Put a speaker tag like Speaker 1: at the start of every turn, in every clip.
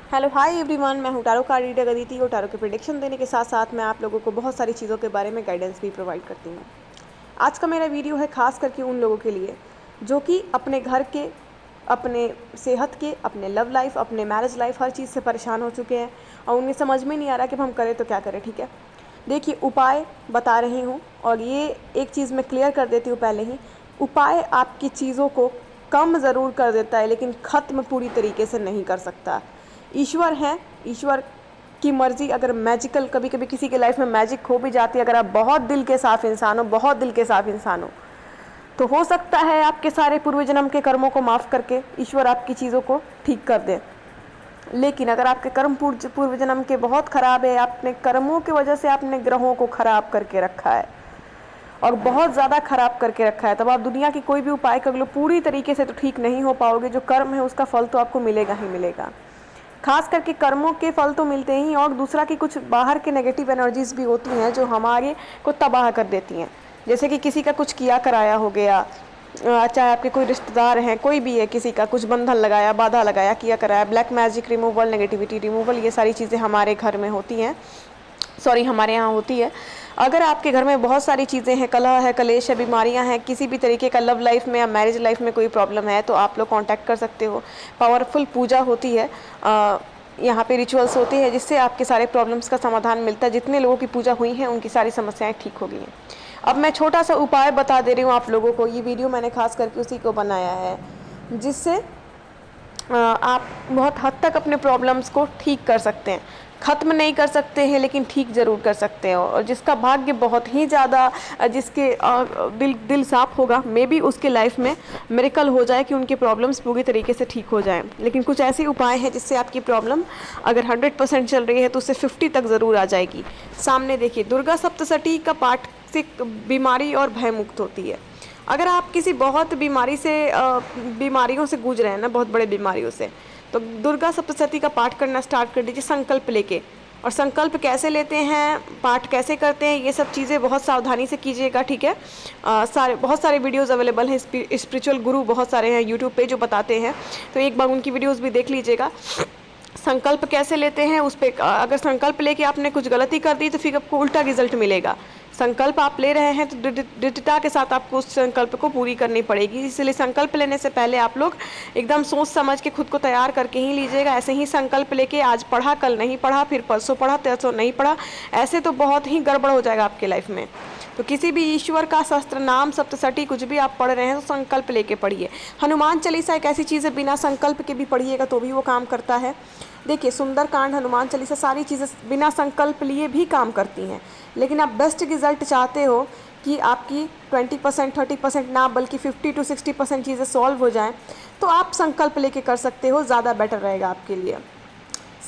Speaker 1: Hello hi everyone, मैं हूँ tarot card reader Aditi और टारो के प्रेडिक्शन देने के साथ साथ मैं आप लोगों को बहुत सारी चीज़ों के बारे में गाइडेंस भी प्रोवाइड करती हूँ। आज का मेरा वीडियो है खास करके उन लोगों के लिए जो कि अपने घर के, अपने सेहत के, अपने लव लाइफ, अपने मैरिज लाइफ, हर चीज़ से परेशान हो चुके हैं और उन्हें समझ में नहीं आ रहा कि हम करें तो क्या करें। ठीक है, देखिए उपाय बता रही हूँ और ये एक चीज़ मैं क्लियर कर देती हूँ पहले ही। उपाय आपकी चीज़ों को कम ज़रूर कर देता है लेकिन ख़त्म पूरी तरीके से नहीं कर सकता। ईश्वर है, ईश्वर की मर्ज़ी अगर मैजिकल कभी कभी किसी के लाइफ में मैजिक हो भी जाती है, अगर आप बहुत दिल के साफ इंसान हो, बहुत दिल के साफ इंसान हो तो सकता है आपके सारे पूर्व जन्म के कर्मों को माफ़ करके ईश्वर आपकी चीज़ों को ठीक कर दे। लेकिन अगर आपके कर्म पूर्व जन्म के बहुत ख़राब है, आपने कर्मों की वजह से आपने ग्रहों को ख़राब करके रखा है और बहुत ज़्यादा ख़राब करके रखा है, तब आप दुनिया की कोई भी उपाय कर लो पूरी तरीके से तो ठीक नहीं हो पाओगे। जो कर्म है उसका फल तो आपको मिलेगा ही मिलेगा। खास करके कर्मों के फल तो मिलते ही, और दूसरा कि कुछ बाहर के नेगेटिव एनर्जीज भी होती हैं जो हमारे को तबाह कर देती हैं। जैसे कि किसी का कुछ किया कराया हो गया, चाहे आपके कोई रिश्तेदार हैं, कोई भी है, किसी का कुछ बंधन लगाया, बाधा लगाया, किया कराया, black magic removal, negativity removal, ये सारी चीज़ें हमारे घर में होती हैं, हमारे यहाँ होती है। अगर आपके घर में बहुत सारी चीज़ें हैं, कलह है, कलेश है, बीमारियां हैं, किसी भी तरीके का लव लाइफ में या मैरिज लाइफ में कोई प्रॉब्लम है तो आप लोग कांटेक्ट कर सकते हो। पावरफुल पूजा होती है, यहाँ पे रिचुअल्स होते हैं जिससे आपके सारे प्रॉब्लम्स का समाधान मिलता है। जितने लोगों की पूजा हुई हैं उनकी सारी समस्याएं ठीक हो गई हैं। अब मैं छोटा सा उपाय बता दे रही हूँ आप लोगों को, ये वीडियो मैंने खास करके उसी को बनाया है जिससे आप बहुत हद तक अपने प्रॉब्लम्स को ठीक कर सकते हैं। ख़त्म नहीं कर सकते हैं लेकिन ठीक ज़रूर कर सकते हो। और जिसका भाग्य बहुत ही ज़्यादा, जिसके दिल साफ होगा, मे बी उसके लाइफ में मिरेकल हो जाए कि उनके प्रॉब्लम्स पूरी तरीके से ठीक हो जाएं। लेकिन कुछ ऐसे उपाय हैं जिससे आपकी प्रॉब्लम अगर 100% चल रही है तो उससे 50 तक ज़रूर आ जाएगी। सामने देखिए, दुर्गा सप्तशती का पाठ से बीमारी और भय मुक्त होती है। अगर आप किसी बहुत बीमारियों से गूंज रहे हैं ना, बहुत बड़े बीमारियों से, तो दुर्गा सप्तशती का पाठ करना स्टार्ट कर दीजिए संकल्प लेके। और संकल्प कैसे लेते हैं, पाठ कैसे करते हैं, ये सब चीज़ें बहुत सावधानी से कीजिएगा। ठीक है, बहुत सारे वीडियोस अवेलेबल हैं, स्पिरिचुअल गुरु बहुत सारे हैं यूट्यूब पे जो बताते हैं, तो एक बार उनकी वीडियोस भी देख लीजिएगा। संकल्प कैसे लेते हैं उस पर, अगर संकल्प लेके आपने कुछ गलती कर दी तो फिर आपको उल्टा रिजल्ट मिलेगा। संकल्प आप ले रहे हैं तो दृढ़ता के साथ आपको उस संकल्प को पूरी करनी पड़ेगी। इसलिए संकल्प लेने से पहले आप लोग एकदम सोच समझ के खुद को तैयार करके ही लीजिएगा। ऐसे ही संकल्प लेके आज पढ़ा, कल नहीं पढ़ा, फिर परसों पढ़ा, तरसों नहीं पढ़ा, ऐसे तो बहुत ही गड़बड़ हो जाएगा आपके लाइफ में। तो किसी भी ईश्वर का शस्त्र नाम सप्तशती कुछ भी आप पढ़ रहे हैं तो संकल्प लेके पढ़िए। हनुमान चालीसा एक ऐसी चीज़ है, बिना संकल्प के भी पढ़िएगा तो भी वो काम करता है। देखिए, सुंदरकांड, हनुमान चालीसा, सारी चीज़ें बिना संकल्प लिए भी काम करती हैं। लेकिन आप बेस्ट रिजल्ट चाहते हो कि आपकी 20%, 30% ना बल्कि 50 to 60% चीज़ें सॉल्व हो जाएं, तो आप संकल्प लेके कर सकते हो, ज़्यादा बेटर रहेगा आपके लिए।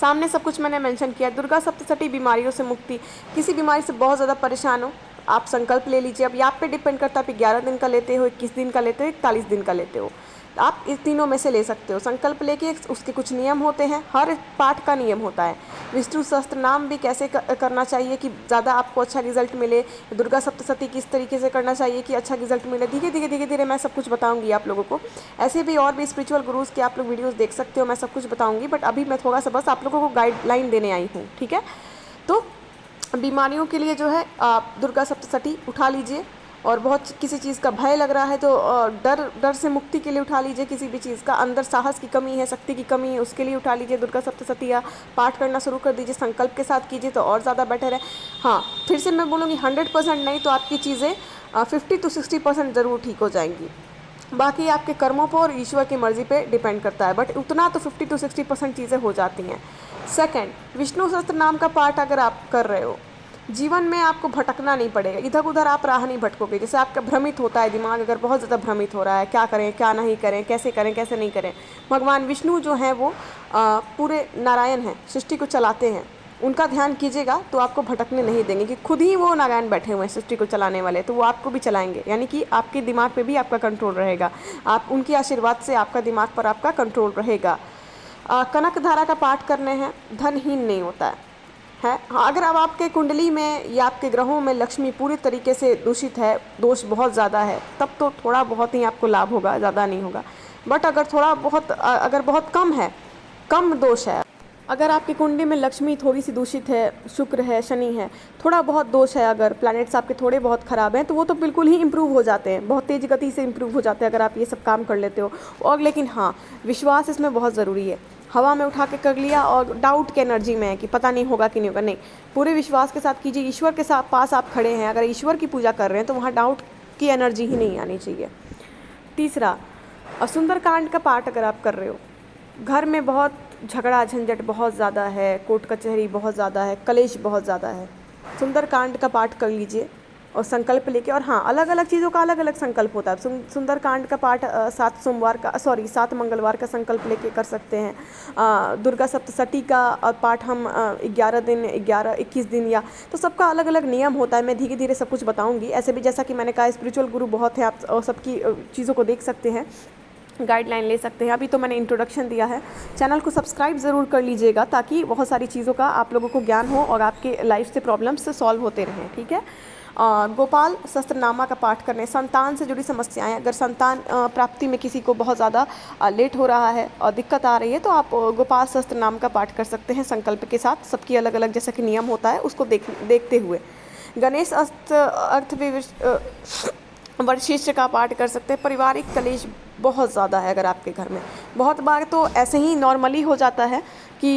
Speaker 1: सामने सब कुछ मैंने मेंशन किया। दुर्गा सप्तशती बीमारियों से मुक्ति, किसी बीमारी से बहुत ज़्यादा परेशान हो, आप संकल्प ले लीजिए। अब आप पे डिपेंड करता है आप 11 दिन का लेते हो, 21 दिन का लेते हो, 41 दिन का लेते हो, आप इस तीनों में से ले सकते हो। संकल्प लेके उसके कुछ नियम होते हैं, हर पाठ का नियम होता है। विष्णु सहस्त्र नाम भी कैसे करना चाहिए कि ज़्यादा आपको अच्छा रिजल्ट मिले, दुर्गा सप्तशती किस तरीके से करना चाहिए कि अच्छा रिजल्ट मिले, धीरे धीरे मैं सब कुछ बताऊंगी आप लोगों को। ऐसे भी और भी स्पिरिचुअल गुरुज़ के आप लोग वीडियोज़ देख सकते हो, मैं सब कुछ बताऊँगी, बट अभी मैं थोड़ा सा बस आप लोगों को गाइडलाइन देने आई हूँ। ठीक है, तो बीमारियों के लिए जो है आप दुर्गा सप्तशती उठा लीजिए। और बहुत किसी चीज़ का भय लग रहा है तो डर से मुक्ति के लिए उठा लीजिए। किसी भी चीज़ का अंदर साहस की कमी है, शक्ति की कमी है, उसके लिए उठा लीजिए दुर्गा सप्तशती या पाठ करना शुरू कर दीजिए। संकल्प के साथ कीजिए तो और ज़्यादा बेटर है। हाँ, फिर से मैं बोलूँगी 100% नहीं तो आपकी चीज़ें 50 to 60% ज़रूर ठीक हो जाएंगी। बाकी आपके कर्मों पर और ईश्वर की मर्ज़ी पे डिपेंड करता है, बट उतना तो 50 to 60% चीज़ें हो जाती हैं। सेकंड, विष्णु सहस्त्र नाम का पाठ अगर आप कर रहे हो, जीवन में आपको भटकना नहीं पड़ेगा, इधर उधर आप राह नहीं भटकोगे। जैसे आपका भ्रमित होता है दिमाग, अगर बहुत ज़्यादा भ्रमित हो रहा है, क्या करें क्या नहीं करें, कैसे करें कैसे नहीं करें, भगवान विष्णु जो हैं वो पूरे नारायण हैं, सृष्टि को चलाते हैं, उनका ध्यान कीजिएगा तो आपको भटकने नहीं देंगे, कि खुद ही वो नारायण बैठे हुए हैं सृष्टि को चलाने वाले, तो वो आपको भी चलाएंगे। यानी कि आपके दिमाग पे भी आपका कंट्रोल रहेगा, आप उनके आशीर्वाद से आपका दिमाग पर आपका कंट्रोल रहेगा। कनक धारा का पाठ करने हैं, धनहीन नहीं होता है। हाँ, अगर अब आपके कुंडली में या आपके ग्रहों में लक्ष्मी पूरी तरीके से दूषित है, दोष बहुत ज़्यादा है, तब तो थोड़ा बहुत ही आपको लाभ होगा, ज़्यादा नहीं होगा। बट अगर थोड़ा बहुत, अगर बहुत कम है, कम दोष है, अगर आपकी कुंडली में लक्ष्मी थोड़ी सी दूषित है, शुक्र है, शनि है, थोड़ा बहुत दोष है, अगर प्लैनेट्स आपके थोड़े बहुत ख़राब हैं तो वो तो बिल्कुल ही इम्प्रूव हो जाते हैं, बहुत तेज़ गति से इम्प्रूव हो जाते हैं अगर आप ये सब काम कर लेते हो। और लेकिन हाँ, विश्वास इसमें बहुत ज़रूरी है। हवा में उठा के कर लिया और डाउट की एनर्जी में है कि पता नहीं होगा कि नहीं होगा, नहीं, पूरे विश्वास के साथ कीजिए। ईश्वर के साथ पास आप खड़े हैं, अगर ईश्वर की पूजा कर रहे हैं तो वहाँ डाउट की एनर्जी ही नहीं आनी चाहिए। तीसरा, सुंदरकांड का पाठ अगर आप कर रहे हो, घर में बहुत झगड़ा झंझट बहुत ज़्यादा है, कोर्ट कचहरी बहुत ज़्यादा है, कलेश बहुत ज़्यादा है, सुंदरकांड का पाठ कर लीजिए और संकल्प लेके। और हाँ, अलग अलग चीज़ों का अलग अलग संकल्प होता है। सुंदरकांड का पाठ 7 मंगलवार का संकल्प लेके कर सकते हैं। दुर्गा सप्तशती का पाठ हम 21 दिन या, तो सबका अलग अलग नियम होता है। मैं धीरे धीरे सब कुछ बताऊँगी। ऐसे भी जैसा कि मैंने कहा, स्पिरिचुअल गुरु बहुत है, आप सबकी चीज़ों को देख सकते हैं, गाइडलाइन ले सकते हैं। अभी तो मैंने इंट्रोडक्शन दिया है। चैनल को सब्सक्राइब ज़रूर कर लीजिएगा ताकि बहुत सारी चीज़ों का आप लोगों को ज्ञान हो और आपके लाइफ से प्रॉब्लम्स सॉल्व होते रहें, ठीक है। गोपाल सहस्त्रनामा का पाठ करने, संतान से जुड़ी समस्याएं, अगर संतान प्राप्ति में किसी को बहुत ज़्यादा लेट हो रहा है और दिक्कत आ रही है तो आप गोपाल सहस्त्रनाम का पाठ कर सकते हैं संकल्प के साथ। सबकी अलग अलग जैसा कि नियम होता है उसको देखते हुए। गणेश वशिष्ठ का पाठ कर सकते हैं। पारिवारिक कलेश बहुत ज़्यादा है अगर आपके घर में, बहुत बार तो ऐसे ही नॉर्मली हो जाता है कि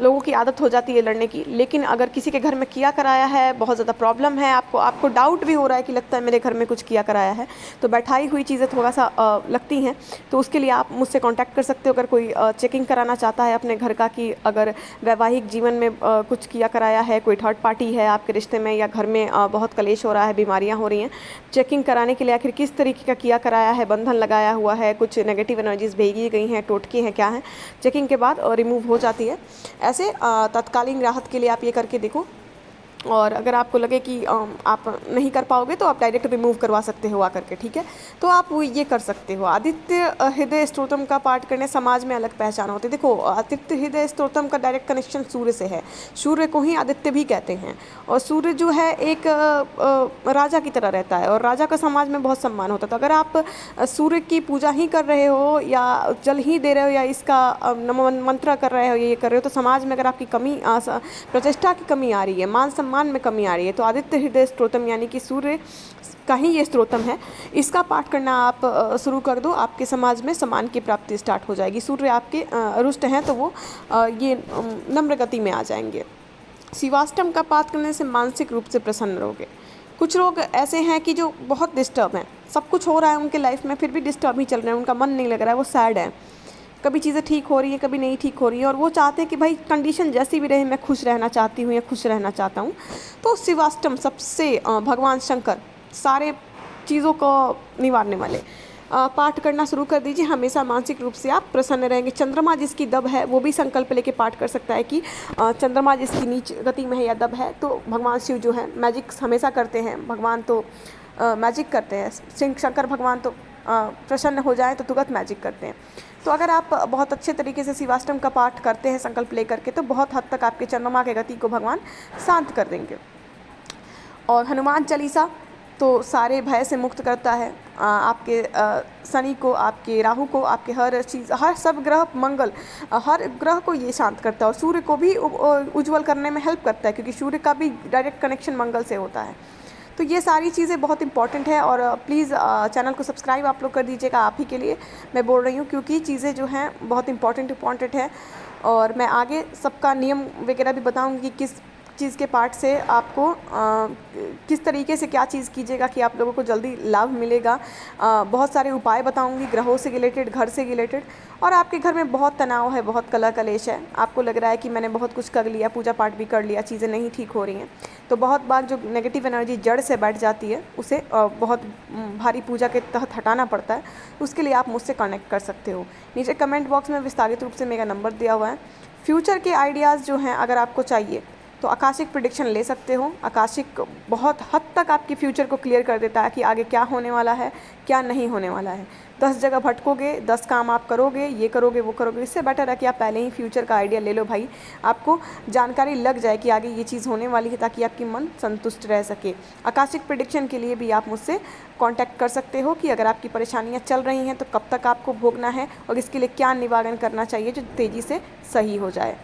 Speaker 1: लोगों की आदत हो जाती है लड़ने की, लेकिन अगर किसी के घर में किया कराया है, बहुत ज़्यादा प्रॉब्लम है, आपको डाउट भी हो रहा है कि लगता है मेरे घर में कुछ किया कराया है, तो बैठाई हुई चीज़ें थोड़ा सा लगती हैं, तो उसके लिए आप मुझसे कांटेक्ट कर सकते हो। अगर कोई चेकिंग कराना चाहता है अपने घर का कि अगर वैवाहिक जीवन में कुछ किया कराया है, कोई थर्ड पार्टी है आपके रिश्ते में या घर में बहुत कलेश हो रहा है, बीमारियाँ हो रही हैं, चेकिंग कराने के लिए आखिर किस तरीके का किया कराया है, बंधन लगाया हुआ है, कुछ नेगेटिव एनर्जीज भेजी गई हैं, टोटके हैं, क्या है, चेकिंग के बाद रिमूव हो जाती है। ऐसे तत्कालीन राहत के लिए आप ये करके देखो। और अगर आपको लगे कि आप नहीं कर पाओगे तो आप डायरेक्ट रिमूव करवा सकते हो आकर के, ठीक है। तो आप वो ये कर सकते हो। आदित्य हृदय स्तोत्रम का पाठ करने समाज में अलग पहचान होती है। देखो, आदित्य हृदय स्तोत्रम का डायरेक्ट कनेक्शन सूर्य से है, सूर्य को ही आदित्य भी कहते हैं, और सूर्य जो है एक राजा की तरह रहता है और राजा का समाज में बहुत सम्मान होता है। तो अगर आप सूर्य की पूजा ही कर रहे हो या जल ही दे रहे हो या इसका नमन मंत्र कर रहे हो, ये कर रहे हो, तो समाज में अगर आपकी कमी, प्रतिष्ठा की कमी आ रही है, मान सम्मान में कमी आ रही है, तो आदित्य हृदय स्तोत्रम यानी कि सूर्य का ही ये स्तोत्रम है, इसका पाठ करना आप शुरू कर दो। आपके समाज में सम्मान की प्राप्ति स्टार्ट हो जाएगी। सूर्य आपके रुष्ट हैं तो वो ये नम्र गति में आ जाएंगे। शिवाष्टम का पाठ करने से मानसिक रूप से प्रसन्न रहोगे। कुछ लोग ऐसे हैं कि जो बहुत डिस्टर्ब हैं, सब कुछ हो रहा है उनके लाइफ में फिर भी डिस्टर्ब ही चल रहे हैं, उनका मन नहीं लग रहा है, वो सैड है, कभी चीज़ें ठीक हो रही हैं कभी नहीं ठीक हो रही हैं, और वो चाहते हैं कि भाई कंडीशन जैसी भी रहे, मैं खुश रहना चाहती हूँ या खुश रहना चाहता हूँ। तो शिवाष्टम सबसे भगवान शंकर सारे चीज़ों को निवारने वाले पाठ करना शुरू कर दीजिए। हमेशा मानसिक रूप से आप प्रसन्न रहेंगे। चंद्रमा जिसकी दब है वो भी संकल्प लेके पाठ कर सकता है कि चंद्रमा जिसकी नीच गति में है या दब है, तो भगवान शिव जो है मैजिक हमेशा करते हैं, भगवान तो मैजिक करते हैं, शंकर भगवान तो प्रसन्न हो जाए तो तुरंत मैजिक करते हैं। तो अगर आप बहुत अच्छे तरीके से शिवाष्टम का पाठ करते हैं संकल्प लेकर के, तो बहुत हद तक आपके चंद्रमा के गति को भगवान शांत कर देंगे। और हनुमान चालीसा तो सारे भय से मुक्त करता है, आपके शनि को, आपके राहु को, आपके हर चीज़, हर सब ग्रह, मंगल, हर ग्रह को ये शांत करता है। और सूर्य को भी उज्ज्वल करने में हेल्प करता है क्योंकि सूर्य का भी डायरेक्ट कनेक्शन मंगल से होता है। तो ये सारी चीज़ें बहुत इंपॉर्टेंट है। और प्लीज़ चैनल को सब्सक्राइब आप लोग कर दीजिएगा, आप ही के लिए मैं बोल रही हूँ क्योंकि चीज़ें जो हैं बहुत इंपॉर्टेंट है। और मैं आगे सबका नियम वगैरह भी बताऊँगी कि किस चीज़ के पार्ट से आपको किस तरीके से क्या चीज़ कीजिएगा कि आप लोगों को जल्दी लाभ मिलेगा। बहुत सारे उपाय बताऊंगी ग्रहों से रिलेटेड, घर से रिलेटेड। और आपके घर में बहुत तनाव है, बहुत कलह कलेश है, आपको लग रहा है कि मैंने बहुत कुछ कर लिया, पूजा पाठ भी कर लिया, चीज़ें नहीं ठीक हो रही हैं, तो बहुत बार जो नेगेटिव एनर्जी जड़ से बैठ जाती है उसे बहुत भारी पूजा के तहत हटाना पड़ता है। उसके लिए आप मुझसे कनेक्ट कर सकते हो। नीचे कमेंट बॉक्स में विस्तारित रूप से मेरा नंबर दिया हुआ है। फ्यूचर के आइडियाज़ जो हैं अगर आपको चाहिए तो आकाशिक प्रेडिक्शन ले सकते हो। आकाशिक बहुत हद तक आपकी फ्यूचर को क्लियर कर देता है कि आगे क्या होने वाला है, क्या नहीं होने वाला है। 10 जगह भटकोगे, 10 काम आप करोगे, ये करोगे वो करोगे, इससे बेटर है कि आप पहले ही फ्यूचर का आइडिया ले लो भाई, आपको जानकारी लग जाए कि आगे ये चीज़ होने वाली है ताकि आपकी मन संतुष्ट रह सके। आकाशिक प्रेडिक्शन के लिए भी आप मुझसे कांटेक्ट कर सकते हो कि अगर आपकी परेशानियाँ चल रही हैं तो कब तक आपको भोगना है और इसके लिए क्या निवारण करना चाहिए जो तेज़ी से सही हो जाए।